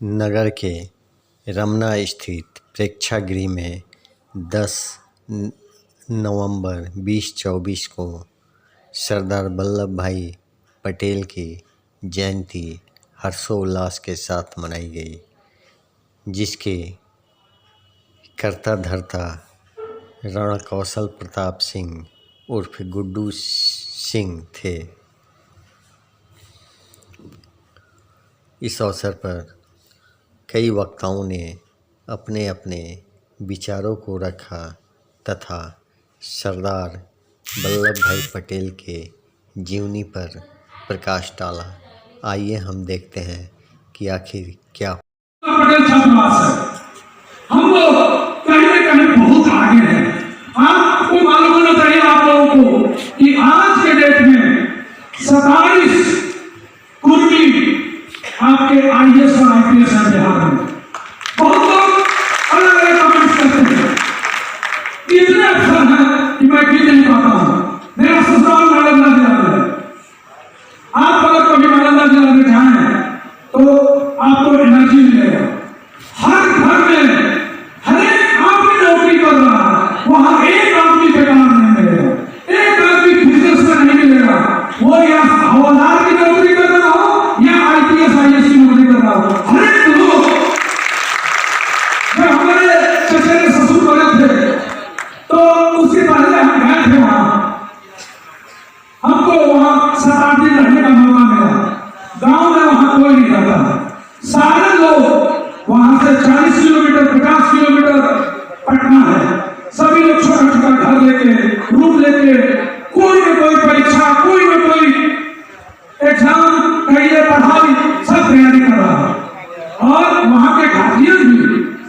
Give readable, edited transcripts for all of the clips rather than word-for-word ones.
नगर के रमना स्थित प्रेक्षागृह में 10 नवंबर 2024 को सरदार वल्लभ भाई पटेल की जयंती हर्षोल्लास के साथ मनाई गई, जिसके कर्ता धर्ता रणकौशल प्रताप सिंह उर्फ गुड्डू सिंह थे। इस अवसर पर कई वक्ताओं ने अपने अपने विचारों को रखा तथा सरदार वल्लभ भाई पटेल के जीवनी पर प्रकाश डाला। आइए हम देखते हैं कि आखिर क्या पटेल छात्रावास है। हम लोग कहीं न कहीं बहुत आगे हैं। आपको मालूम होना चाहिए आप लोगों को कि आज के डेट में 27 कुर्मी आपके IAS और IPS हैं बिहार में। बहुत लोग अलग अलग कमेंट्स करते हैं, इतने अफसर हैं कि मैं गिन नहीं पाता हूँ। मेरा ससुराल नालंदा जिला में है। आप अगर कभी नालंदा जिला में जाएं तो आपको एनर्जी मिलेगा। हर घर में हर एक आदमी नौकरी कर रहा है, वहां एक आदमी बेकार नहीं मिलेगा, एक आदमी बिजनेस में नहीं मिलेगा। वो या हवलदार की नौकरी कर रहा हो या IPS IAS की नौकरी कर रहा हो, हर एक लोग। जब हमारे चचेरे ससुर बने थे तो उसके पहले हम गए थे वहां, हमको वहां 7-8 दिन रहने का मौका मिला। गांव में वहां कोई नहीं रहता, सारे लोग वहां से 40 किलोमीटर 50 किलोमीटर पटना है, सभी लोग छोटा छोटा घर लेके रूम लेके कोई न कोई परीक्षा कोई न कोई एग्जाम कहिए पढ़ाई सब तैयारी कर रहा है। और वहां के गार्जियन भी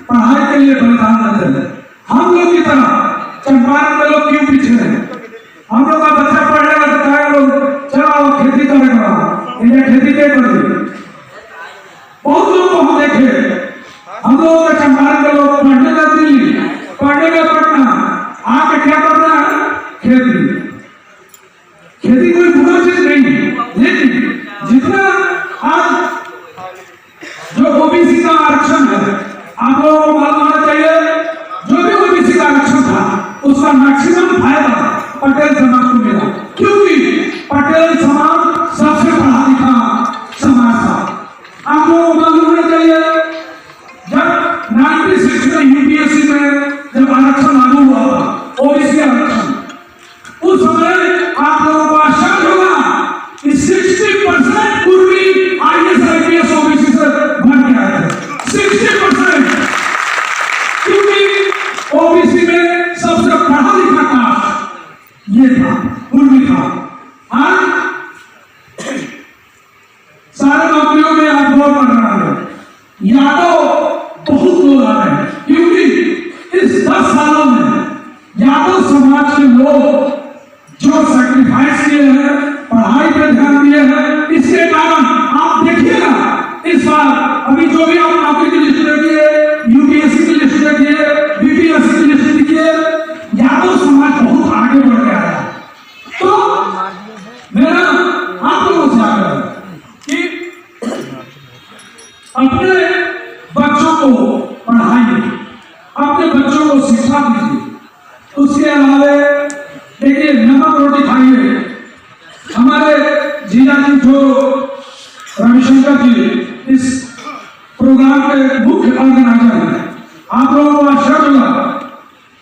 पढ़ाई के लिए बलिदान देते हैं। हम लोग की तरह चंपारण में लोग क्यों पीछे हैं? हम लोग का बच्चा पढ़ेगा तो कहेगा लोग चलाओ खेती करेगा, इन्हें खेती के करेगी। बहुत लोग को हम देखे, हम लोग के चंपारण के लोग पढ़ने का दिल्ली, पढ़ने का पटना, आके क्या करना है? खेती। खेती कोई बुरा चीज नहीं है, लेकिन जितना आज जो OBC का आरक्षण है, आप लोगों को मालूम होना चाहिए, जो भी OBC का आरक्षण था उसका मैक्सिमम फायदा पटेल समाज को मिला, क्योंकि पटेल समाज सबसे पढ़ा लिखा समाज था। आप लोगों को मालूम होना चाहिए, जब 96 में UPSC में जब आरक्षण लागू हुआ था, OBC आरक्षण, उस समय आप लोगों को आश्चर्य होगा कि 60% कुर्मी IAS IPS OBC से बन गया है। 60%, क्योंकि OBC में सबसे पढ़ा लिखा कास्ट ये था, कुर्मी था। आज सारे नौकरियों में आप गौर कर रहा है, यादव बहुत लोग आ रहे हैं, क्योंकि इस 10 सालों में यादव समाज के लोग जो सैक्रिफाइस किए हैं, पढ़ाई पे ध्यान दिए हैं, इसके कारण आप देखिएगा इस बार अभी जो भी आप नौकरी की लिस्ट देखिए, UPSC की लिस्ट देखिए, BPSC की लिस्ट देखिए, यादव समाज बहुत आगे बढ़ गया है। तो मेरा आप लोगों से आग्रह है कि अपने बच्चों को पढ़ाइए, अपने बच्चों को शिक्षा दीजिए। उसके अलावा देखिए, नमक रोटी खाइए। हमारे जीजा जी जो रविशंकर जी इस प्रोग्राम के मुख्य ऑर्गेनाइजर हैं, आप लोगों को आश्चर्य होगा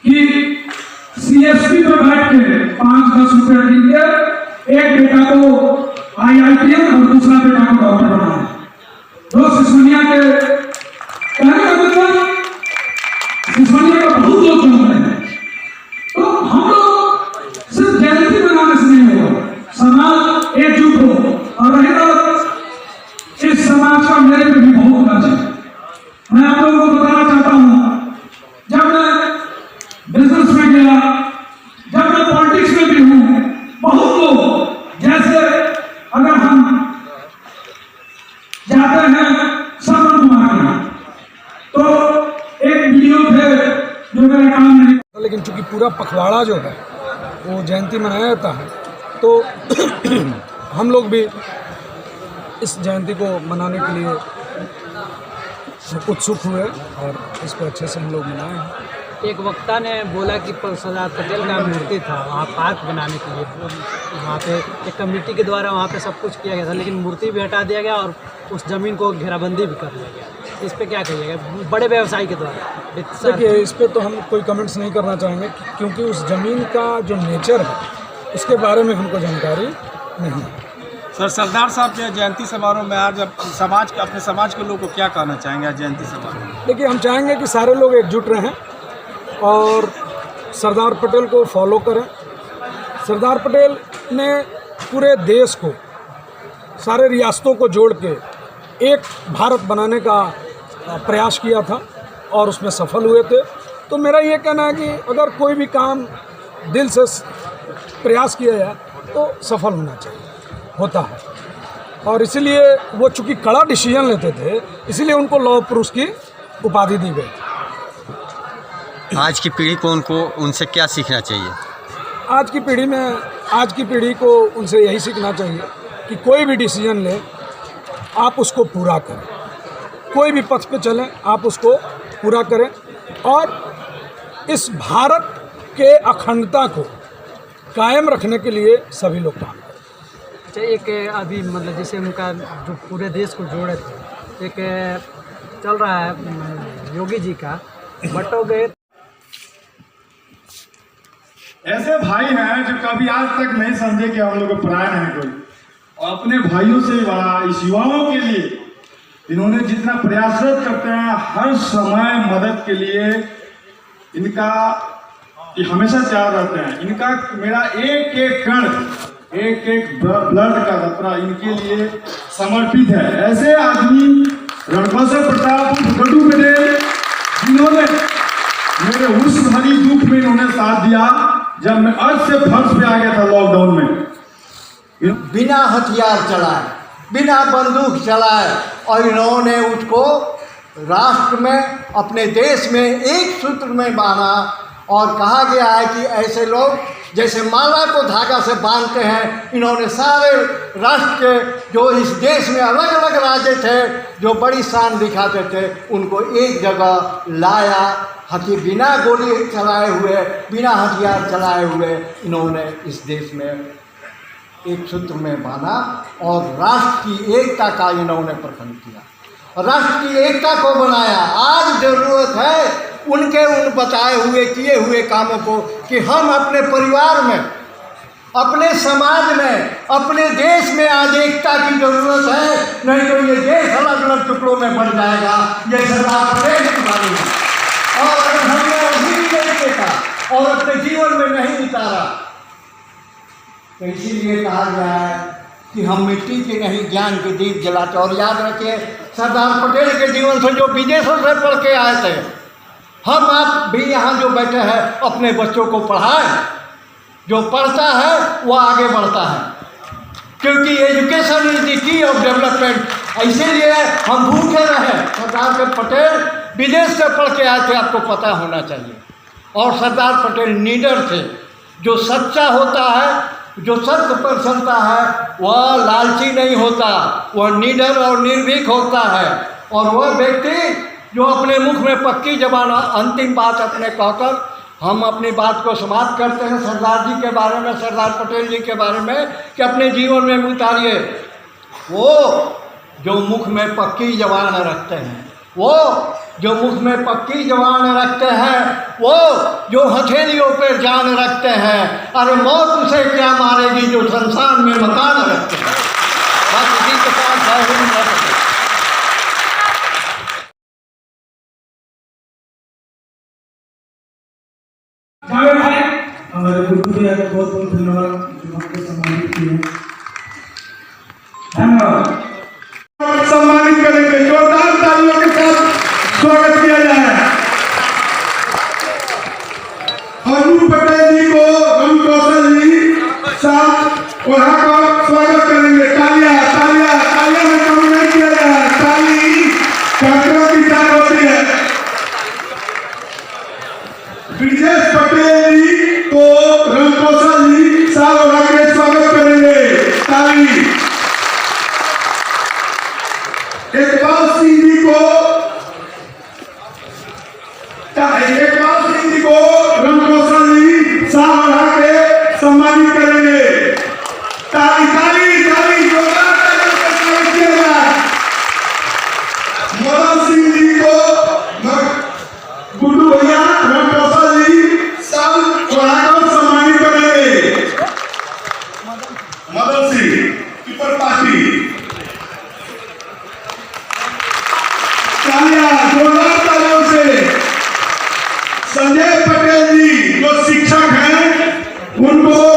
कि CSP पे बैठ के 5-10 रुपए गिन के एक बेटा को IITM और दूसरा बेटा को डॉक्टर बनाया। दो सिसोनिया के कहने का मतलब, सिसोनिया का बहुत लोग जन्म रहे हैं। तो हम लोग सिर्फ जयंती मनाने से नहीं होगा, समाज एकजुट हो। और रही बात इस समाज का, मेरे पे भी बहुत राज है। मैं आप लोगों को बताना चाहता हूँ, जब मैं बिजनेस में गया, जब मैं पॉलिटिक्स में भी हूँ, बहुत लोग जैसे अगर हम जाते हैं श्रवण कुमार के, तो एक वीडियो थे जो मेरा काम नहीं, लेकिन चूंकि पूरा पखवाड़ा जो है वो जयंती मनाया जाता है, तो हम लोग भी इस जयंती को मनाने के लिए उत्सुक हुए और इसको अच्छे से हम लोग मनाए हैं। एक वक्ता ने बोला कि सरदार पटेल का मूर्ति था वहाँ पार्क बनाने के लिए, वहाँ पे एक कमेटी के द्वारा वहाँ पे सब कुछ किया गया था, लेकिन मूर्ति भी हटा दिया गया और उस ज़मीन को घेराबंदी भी कर दिया गया। इस पे क्या कहिएगा बड़े व्यवसायी के द्वारा? देखिए, इस पे तो हम कोई कमेंट्स नहीं करना चाहेंगे क्योंकि उस ज़मीन का जो नेचर है उसके बारे में हमको जानकारी नहीं है। सर, सरदार साहब के जयंती समारोह में आज अपने समाज के लोगों को क्या कहना चाहेंगे आज जयंती समारोह में? देखिए, हम चाहेंगे कि सारे लोग एकजुट रहें और सरदार पटेल को फॉलो करें। सरदार पटेल ने पूरे देश को, सारे रियासतों को जोड़ के एक भारत बनाने का प्रयास किया था और उसमें सफल हुए थे। तो मेरा ये कहना है कि अगर कोई भी काम दिल से प्रयास किया जाए तो सफल होना चाहिए, होता है। और इसीलिए वो चूँकि कड़ा डिसीजन लेते थे, इसीलिए उनको लौह पुरुष की उपाधि दी गई। आज की पीढ़ी को उनसे क्या सीखना चाहिए? आज की पीढ़ी को उनसे यही सीखना चाहिए कि कोई भी डिसीजन लें आप उसको पूरा करें, कोई भी पथ पे चलें आप उसको पूरा करें और इस भारत के अखंडता को कायम रखने के लिए सभी लोग काम करें। अच्छा, एक अभी मतलब जैसे उनका जो पूरे देश को जोड़े थे, एक चल रहा है योगी जी का बटोगे। ऐसे भाई हैं जो कभी आज तक नहीं समझे कि हम लोग पराया नहीं कोई, और अपने भाइयों से बड़ा इस युवाओं के लिए इन्होंने जितना प्रयासरत करते हैं हर समय मदद के लिए, इनका ये हमेशा तैयार रहते हैं। इनका मेरा एक एक कण, एक एक ब्लड का कतरा इनके लिए समर्पित है। ऐसे आदमी रणकौशल प्रताप गड्डू पटेल, जिन्होंने मेरे उस भरी दुख में इन्होंने साथ दिया जब मैं अर्थ से फर्श पे आ गया था लॉकडाउन में। बिना हथियार चलाए, बिना बंदूक चलाए, और इन्होंने उसको राष्ट्र में, अपने देश में एक सूत्र में बांधा। और कहा गया है कि ऐसे लोग जैसे माला को धागा से बांधते हैं, इन्होंने सारे राष्ट्र के जो इस देश में अलग अलग राज्य थे जो बड़ी शान दिखाते थे, उनको एक जगह लाया। बिना गोली चलाए हुए, बिना हथियार चलाए हुए इन्होंने इस देश में एक सूत्र में बांधा और राष्ट्र की एकता का इन्होंने प्रखंड किया, राष्ट्र की एकता को बनाया। आज जरूरत है उनके उन बताए हुए किए हुए कामों को कि हम अपने परिवार में, अपने समाज में, अपने देश में आज एकता की जरूरत है, नहीं तो ये देश अलग अलग टुकड़ों में बढ़ जाएगा। ये सरदार पटेल की बात है और अगर हमने अभी नहीं देखा और अपने जीवन में नहीं उतारा तो इसीलिए कहा गया है कि हम मिट्टी के नहीं ज्ञान के दीप जलाते। और याद रखिए, सरदार पटेल के जीवन से जो विदेशों से पढ़ के आए थे, हम आप भी यहाँ जो बैठे हैं अपने बच्चों को पढ़ाएं। जो पढ़ता है वो आगे बढ़ता है, क्योंकि education is the key of development. इसीलिए हम भूखे रहे। सरदार पटेल विदेश से पढ़ के आए थे, आपको पता होना चाहिए। और सरदार पटेल नीडर थे। जो सच्चा होता है, जो सत्य पर चलता है, वह लालची नहीं होता, वह निडर और निर्भीक होता है। और वह व्यक्ति जो अपने मुख में पक्की जबान अंतिम बात अपने कहकर हम अपनी बात को समाप्त करते हैं सरदार जी के बारे में, सरदार पटेल जी के बारे में, कि अपने जीवन में उतारिए। वो जो मुख में पक्की जबान रखते हैं, वो जो मुख में पक्की जबान रखते हैं, वो जो हथेलियों पर जान रखते हैं, अरे मौत उसे क्या मारेगी जो संसार में मकान रखते हैं। बस इसी के साथ हमारे गुरु जी को बहुत बहुत धन्यवाद जो हमको सम्मानित किए। धन्यवाद। सम्मानित करेंगे, जोरदार तालियों के साथ स्वागत किया जाए। अनु पटेल जी को, रणकौशल जी साथ वहां का स्वागत करेंगे। तालियां तालियां तालियां में कम नहीं किया जाए, ताली कटरों की ताल होती है। ब्रिजेश पटेल जी को रणकौशल जी साथ वहां के स्वागत करेंगे। ताली। इकबाल सिंह जी को संजय पटेल जी जो शिक्षक हैं उनको